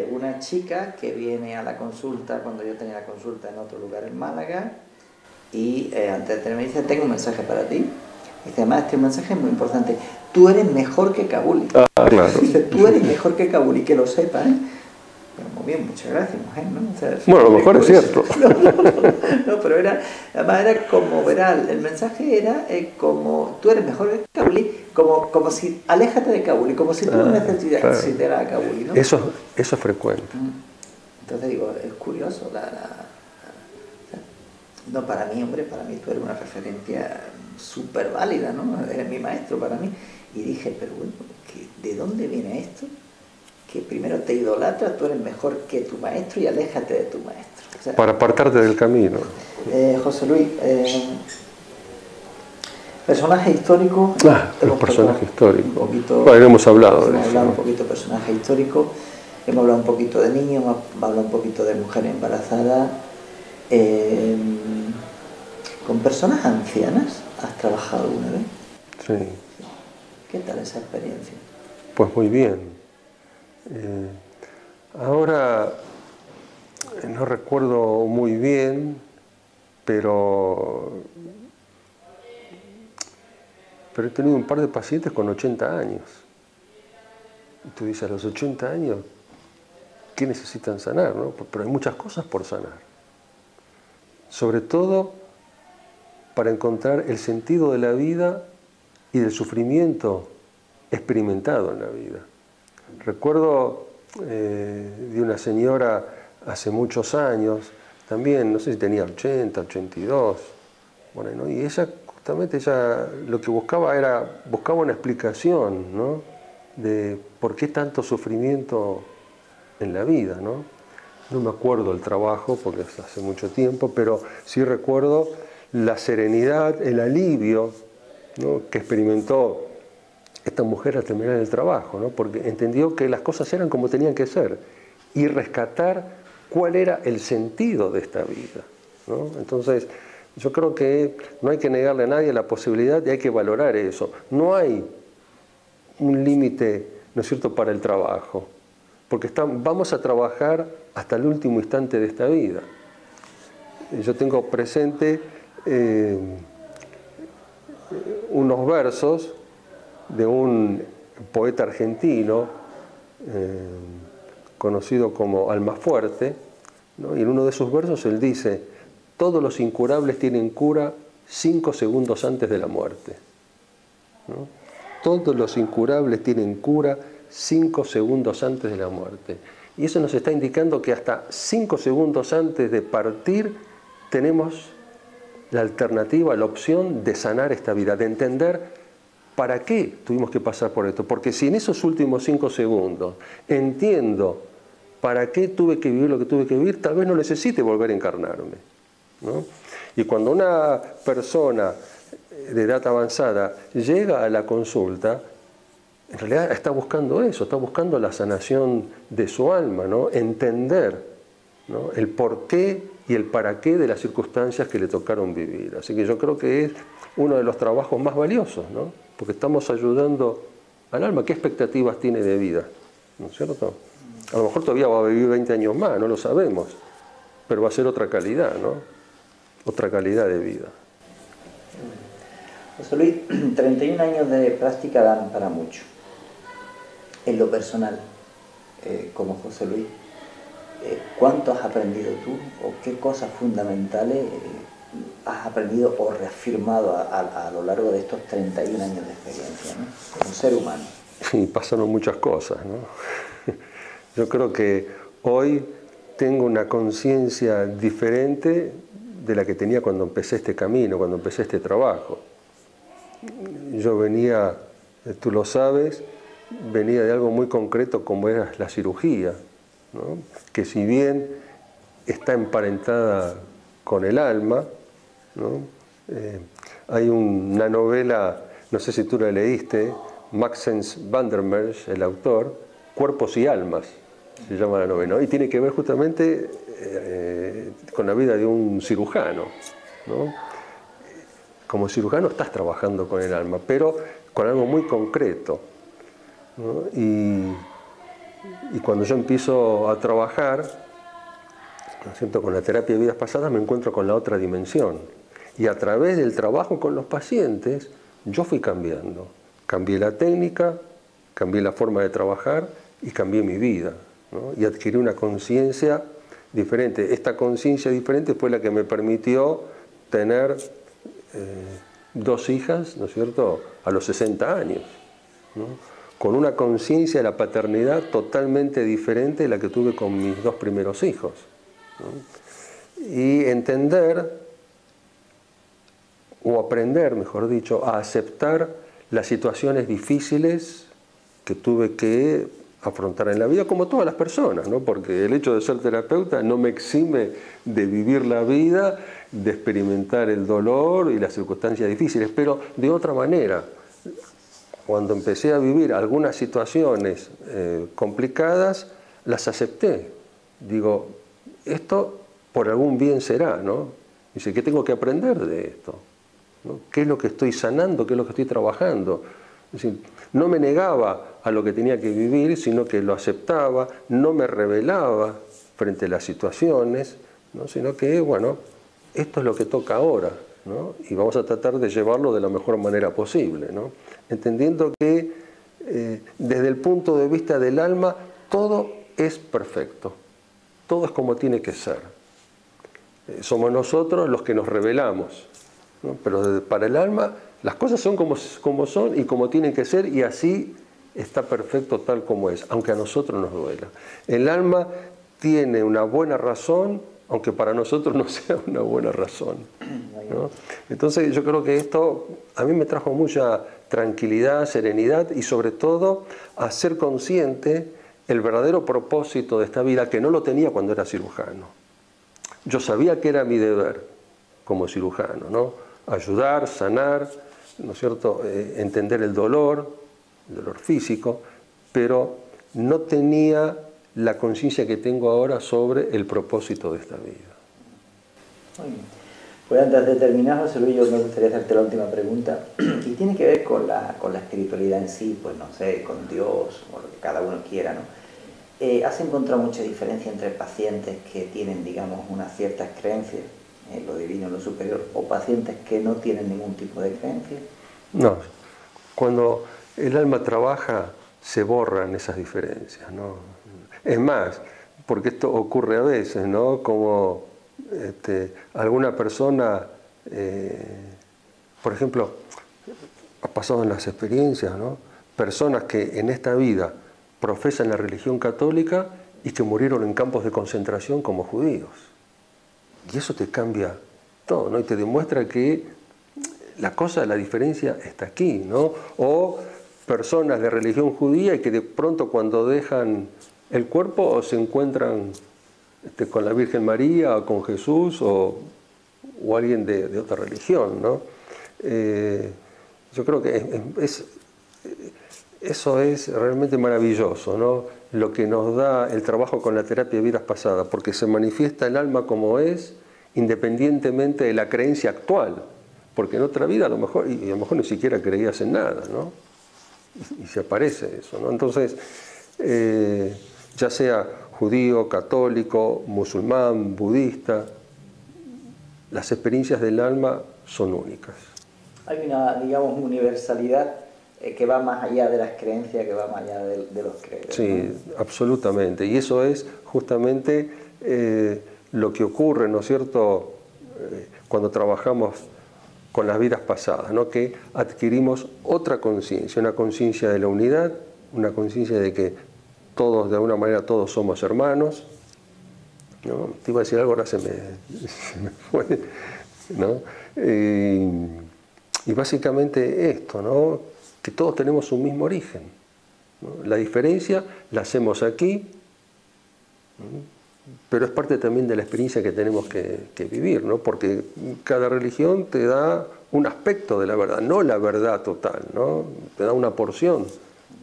Una chica que viene a la consulta, cuando yo tenía la consulta en otro lugar en Málaga, y antes de terminar me dice, tengo un mensaje para ti. Dice, además este mensaje es muy importante. Tú eres mejor que Kabuli. Ah, claro. Dice, tú eres mejor que Kabuli, que lo sepas, ¿eh? Pero muy bien, muchas gracias, mujer, ¿no? O sea, bueno, a lo mejor es cierto. No, pero además era como, verá, el mensaje era como, tú eres mejor que Kabuli, como si, aléjate de Kabuli, como si tú no necesitaras a Kabuli, ¿no? Eso es frecuente. Entonces digo, es curioso, no, para mí, hombre, para mí tú eres una referencia súper válida, ¿no? Eres mi maestro para mí. Y dije, pero bueno, ¿de dónde viene esto? Que primero te idolatras, tú eres mejor que tu maestro y aléjate de tu maestro. O sea, para apartarte del camino. José Luis, personaje histórico. Los personajes históricos. Un poquito, bueno, hemos hablado de eso. Hemos hablado un poquito de personaje histórico, hemos hablado un poquito de niños, hemos hablado un poquito de mujer embarazada. ¿Con personas ancianas has trabajado alguna vez? Sí. ¿Qué tal esa experiencia? Pues muy bien. Ahora no recuerdo muy bien, pero he tenido un par de pacientes con 80 años. Y tú dices, a los 80 años, ¿qué necesitan sanar, no? Pero hay muchas cosas por sanar. Sobre todo para encontrar el sentido de la vida y del sufrimiento experimentado en la vida. Recuerdo de una señora hace muchos años, también, no sé si tenía 80, 82, bueno, ¿no? Y ella justamente lo que buscaba una explicación, ¿no? De por qué tanto sufrimiento en la vida, ¿no? No me acuerdo el trabajo porque es hace mucho tiempo, pero sí recuerdo la serenidad, el alivio, ¿no? Que experimentó esta mujer al terminar el trabajo, ¿no? Porque entendió que las cosas eran como tenían que ser y rescatar cuál era el sentido de esta vida, ¿no? Entonces, yo creo que no hay que negarle a nadie la posibilidad y hay que valorar eso. No hay un límite, ¿no es cierto?, para el trabajo, porque vamos a trabajar hasta el último instante de esta vida. Yo tengo presente unos versos de un poeta argentino conocido como Almafuerte, ¿no? Y en uno de sus versos él dice: todos los incurables tienen cura 5 segundos antes de la muerte, ¿no? Todos los incurables tienen cura 5 segundos antes de la muerte. Y eso nos está indicando que hasta 5 segundos antes de partir tenemos la alternativa, la opción de sanar esta vida, de entender para qué tuvimos que pasar por esto. Porque si en esos últimos 5 segundos entiendo para qué tuve que vivir lo que tuve que vivir, tal vez no necesite volver a encarnarme, ¿no? Y cuando una persona de edad avanzada llega a la consulta, en realidad está buscando eso, está buscando la sanación de su alma, ¿no? Entender, ¿no?, el porqué y el para qué de las circunstancias que le tocaron vivir. Así que yo creo que es uno de los trabajos más valiosos, ¿no? Porque estamos ayudando al alma. ¿Qué expectativas tiene de vida? ¿No es cierto? A lo mejor todavía va a vivir 20 años más, no lo sabemos, pero va a ser otra calidad, ¿no? Otra calidad de vida. José Luis, 31 años de práctica dan para mucho. En lo personal, como José Luis, ¿cuánto has aprendido tú o qué cosas fundamentales has aprendido o reafirmado a lo largo de estos 31 años de experiencia, ¿no?, como ser humano? Sí, pasaron muchas cosas, ¿no? Yo creo que hoy tengo una conciencia diferente de la que tenía cuando empecé este camino, cuando empecé este trabajo. Yo venía, tú lo sabes, venía de algo muy concreto como era la cirugía, ¿no?, que si bien está emparentada con el alma, ¿no? Hay una novela, no sé si tú la leíste, Maxence Vandermeer, el autor, Cuerpos y Almas, se llama la novela, ¿no? Y tiene que ver justamente con la vida de un cirujano, ¿no? Como cirujano estás trabajando con el alma, pero con algo muy concreto, ¿no? Y cuando yo empiezo a trabajar, ¿no es cierto?, con la terapia de vidas pasadas, me encuentro con la otra dimensión. Y a través del trabajo con los pacientes, yo fui cambiando. Cambié la técnica, cambié la forma de trabajar y cambié mi vida, ¿no? Y adquirí una conciencia diferente. Esta conciencia diferente fue la que me permitió tener 2 hijas, ¿no es cierto?, a los 60 años, ¿no?, con una conciencia de la paternidad totalmente diferente de la que tuve con mis 2 primeros hijos, ¿no? Y entender, o aprender, mejor dicho, a aceptar las situaciones difíciles que tuve que afrontar en la vida, como todas las personas, ¿no? Porque el hecho de ser terapeuta no me exime de vivir la vida, de experimentar el dolor y las circunstancias difíciles, pero de otra manera. Cuando empecé a vivir algunas situaciones complicadas, las acepté. Digo, esto por algún bien será, ¿no? Dice, ¿qué tengo que aprender de esto?, ¿no? ¿Qué es lo que estoy sanando? ¿Qué es lo que estoy trabajando? Es decir, no me negaba a lo que tenía que vivir, sino que lo aceptaba, no me rebelaba frente a las situaciones, ¿no?, sino que, bueno, esto es lo que toca ahora, ¿no? Y vamos a tratar de llevarlo de la mejor manera posible, ¿no? Entendiendo que desde el punto de vista del alma todo es perfecto, todo es como tiene que ser. Somos nosotros los que nos rebelamos, ¿no? Pero para el alma las cosas son como son y como tienen que ser, y así está perfecto tal como es, aunque a nosotros nos duela. El alma tiene una buena razón, aunque para nosotros no sea una buena razón, ¿no? Entonces yo creo que esto a mí me trajo mucha tranquilidad, serenidad y sobre todo a ser consciente el verdadero propósito de esta vida, que no lo tenía cuando era cirujano. Yo sabía que era mi deber como cirujano, ¿no? Ayudar, sanar, ¿no es cierto?, entender el dolor, dolor físico, pero no tenía la conciencia que tengo ahora sobre el propósito de esta vida. Muy bien. Pues antes de terminar, José Luis, yo me gustaría hacerte la última pregunta, y tiene que ver con la espiritualidad en sí, pues no sé, con Dios, o lo que cada uno quiera, ¿no? ¿Has encontrado mucha diferencia entre pacientes que tienen, digamos, unas ciertas creencias en lo divino, en lo superior, o pacientes que no tienen ningún tipo de creencia? No, cuando el alma trabaja se borran esas diferencias, ¿no? Es más, porque esto ocurre a veces, ¿no? Como alguna persona, por ejemplo, ha pasado en las experiencias, ¿no? Personas que en esta vida profesan la religión católica y que murieron en campos de concentración como judíos. Y eso te cambia todo, ¿no? Y te demuestra que la diferencia está aquí, ¿no? O personas de religión judía y que de pronto cuando dejan el cuerpo se encuentran con la Virgen María o con Jesús o alguien de otra religión, ¿no? Yo creo que eso es realmente maravilloso, ¿no? Lo que nos da el trabajo con la terapia de vidas pasadas, porque se manifiesta el alma como es, independientemente de la creencia actual, porque en otra vida a lo mejor ni siquiera creías en nada, ¿no? Y se aparece eso, ¿no? Entonces, ya sea judío, católico, musulmán, budista, las experiencias del alma son únicas. Hay una, digamos, universalidad que va más allá de las creencias, que va más allá de los credos. Sí, ¿no? Absolutamente. Y eso es justamente lo que ocurre, ¿no es cierto?, cuando trabajamos con las vidas pasadas, ¿no? Que adquirimos otra conciencia, una conciencia de la unidad, una conciencia de que todos, de alguna manera, todos somos hermanos, ¿no? Te iba a decir algo, ahora se me fue, ¿no? Y básicamente esto, ¿no? Que todos tenemos un mismo origen, ¿no? La diferencia la hacemos aquí, ¿no? Pero es parte también de la experiencia que tenemos que vivir, ¿no? Porque cada religión te da un aspecto de la verdad, no la verdad total, ¿no? Te da una porción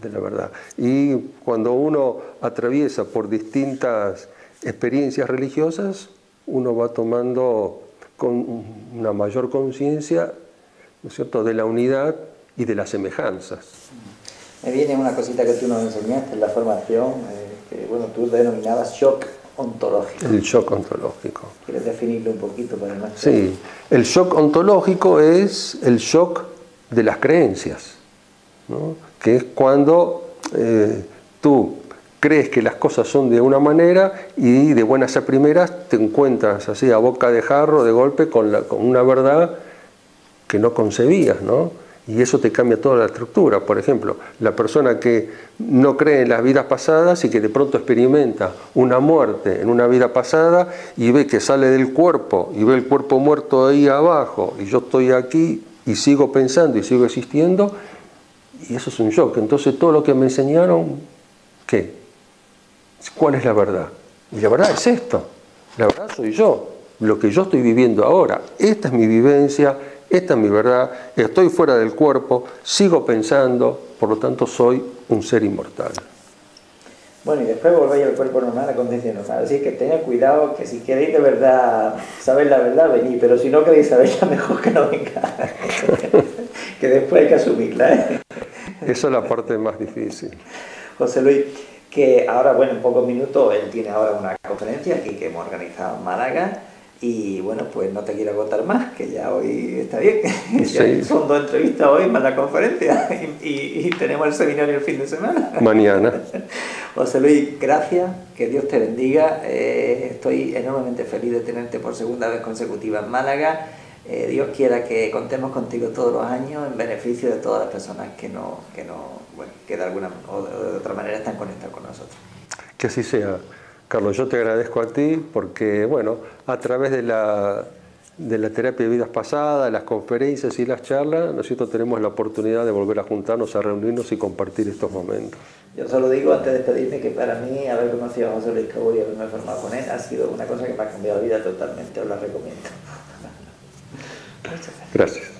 de la verdad. Y cuando uno atraviesa por distintas experiencias religiosas, uno va tomando con una mayor conciencia, ¿no es cierto?, de la unidad y de las semejanzas. Me viene una cosita que tú nos enseñaste en la formación, que bueno, tú denominabas shock ontológico. El shock ontológico. ¿Quieres definirlo un poquito para no? Sí, el shock ontológico es el shock de las creencias, ¿no? Que es cuando tú crees que las cosas son de una manera y de buenas a primeras te encuentras así a boca de jarro de golpe con una verdad que no concebías, ¿no? Y eso te cambia toda la estructura. Por ejemplo, la persona que no cree en las vidas pasadas y que de pronto experimenta una muerte en una vida pasada y ve que sale del cuerpo y ve el cuerpo muerto ahí abajo y yo estoy aquí y sigo pensando y sigo existiendo, y eso es un shock. Entonces todo lo que me enseñaron, ¿qué? ¿Cuál es la verdad? Y la verdad es esto. La verdad soy yo. Lo que yo estoy viviendo ahora. Esta es mi vivencia. Esta es mi verdad, estoy fuera del cuerpo, sigo pensando, por lo tanto soy un ser inmortal. Bueno, y después volvéis al cuerpo normal, a conciencia normal. Así que tened cuidado, que si queréis de verdad saber la verdad, venid, pero si no queréis saberla, mejor que no vengáis. Que después hay que asumirla, ¿eh? Esa es la parte más difícil. José Luis, que ahora, bueno, en pocos minutos, él tiene ahora una conferencia aquí que hemos organizado en Málaga. Y bueno, pues no te quiero agotar más, que ya hoy está bien. Sí. Son 2 entrevistas hoy más la conferencia y tenemos el seminario el fin de semana. Mañana. José Luis, gracias, que Dios te bendiga. Estoy enormemente feliz de tenerte por segunda vez consecutiva en Málaga. Dios quiera que contemos contigo todos los años en beneficio de todas las personas que de alguna o de otra manera están conectadas con nosotros. Que así sea. Carlos, yo te agradezco a ti porque, bueno, a través de la terapia de vidas pasadas, las conferencias y las charlas, nosotros tenemos la oportunidad de volver a juntarnos, a reunirnos y compartir estos momentos. Yo solo digo, antes de despedirme, que para mí haber conocido a José Luis Cabur y haberme formado con él ha sido una cosa que me ha cambiado la vida totalmente, os la recomiendo. Muchas gracias. Gracias.